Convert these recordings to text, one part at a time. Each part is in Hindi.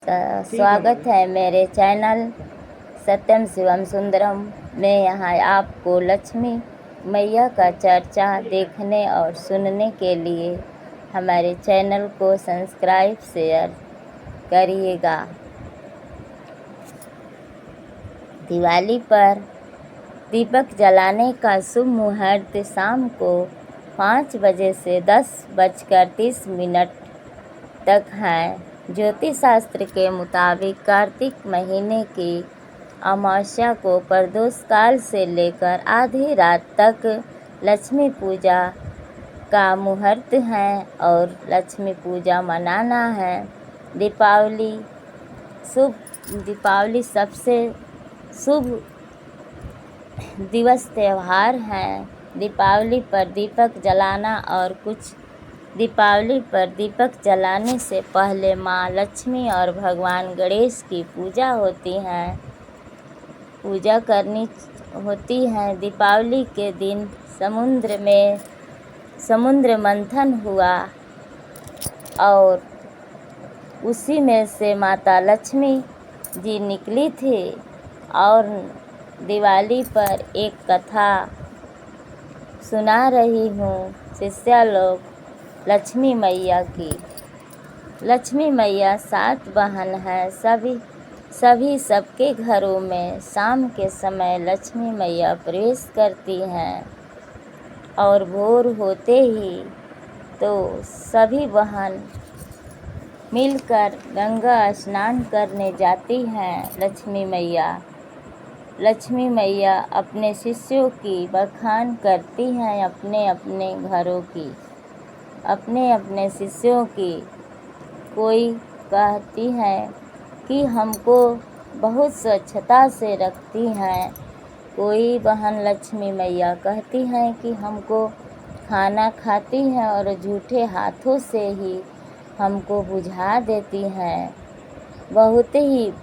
स्वागत है मेरे चैनल सत्यम शिवम सुंदरम में। यहाँ आपको लक्ष्मी मैया का चर्चा देखने और सुनने के लिए हमारे चैनल को सब्सक्राइब शेयर करिएगा। दिवाली पर दीपक जलाने का शुभ मुहूर्त शाम को 5 बजे से 10:30 तक है। ज्योतिष शास्त्र के मुताबिक कार्तिक महीने की अमावस्या को प्रदोष काल से लेकर आधी रात तक लक्ष्मी पूजा का मुहूर्त है और लक्ष्मी पूजा मनाना है। दीपावली सबसे शुभ दिवस त्यौहार है। दीपावली पर दीपक जलाने से पहले माँ लक्ष्मी और भगवान गणेश की पूजा करनी होती है। दीपावली के दिन समुद्र मंथन हुआ और उसी में से माता लक्ष्मी जी निकली थी। और दिवाली पर एक कथा सुना रही हूँ शिष्या लोग लक्ष्मी मैया की। लक्ष्मी मैया 7 बहन है। सबके घरों में शाम के समय लक्ष्मी मैया प्रवेश करती हैं और भोर होते ही तो सभी बहन मिलकर गंगा स्नान करने जाती हैं। लक्ष्मी मैया अपने शिष्यों की बखान करती हैं, अपने अपने शिष्यों की। कोई कहती है कि हमको बहुत स्वच्छता से रखती हैं। कोई बहन लक्ष्मी मैया कहती हैं कि हमको खाना खाती हैं और झूठे हाथों से ही हमको बुझा देती हैं। बहुत ही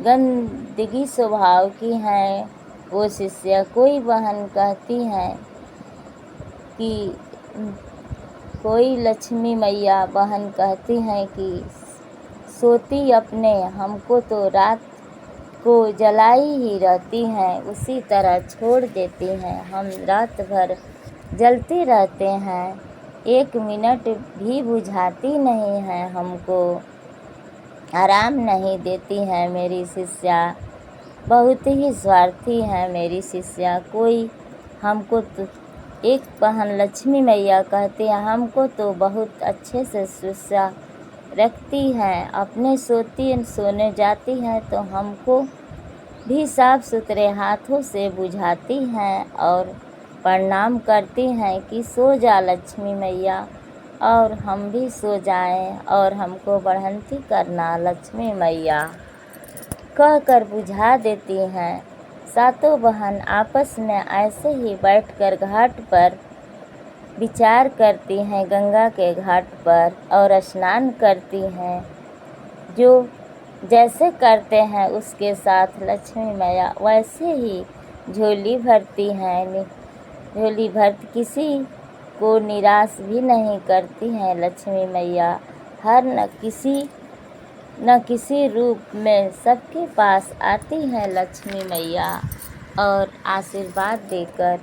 गंदगी स्वभाव की हैं वो शिष्य। कोई बहन कहती हैं कि कोई लक्ष्मी मैया बहन कहती हैं कि सोती अपने हमको तो रात को जलाई ही रहती हैं, उसी तरह छोड़ देती हैं। हम रात भर जलते रहते हैं, 1 मिनट भी बुझाती नहीं हैं, हमको आराम नहीं देती हैं। मेरी शिष्या बहुत ही स्वार्थी है। मेरी शिष्या कोई हमको तो एक बहन लक्ष्मी मैया कहती हैं हमको तो बहुत अच्छे से शिष्या रखती हैं। अपने सोने जाती हैं तो हमको भी साफ सुथरे हाथों से बुझाती हैं और प्रणाम करती हैं कि सो जा लक्ष्मी मैया, और हम भी सो जाएं और हमको बढ़ंती करना लक्ष्मी मैया कहकर बुझा देती हैं। 7 बहन आपस में ऐसे ही बैठकर घाट पर विचार करती हैं, गंगा के घाट पर, और स्नान करती हैं। जो जैसे करते हैं उसके साथ लक्ष्मी मैया वैसे ही झोली भरती हैं। किसी को निराश भी नहीं करती हैं लक्ष्मी मैया। हर न किसी रूप में सबके पास आती हैं लक्ष्मी मैया और आशीर्वाद देकर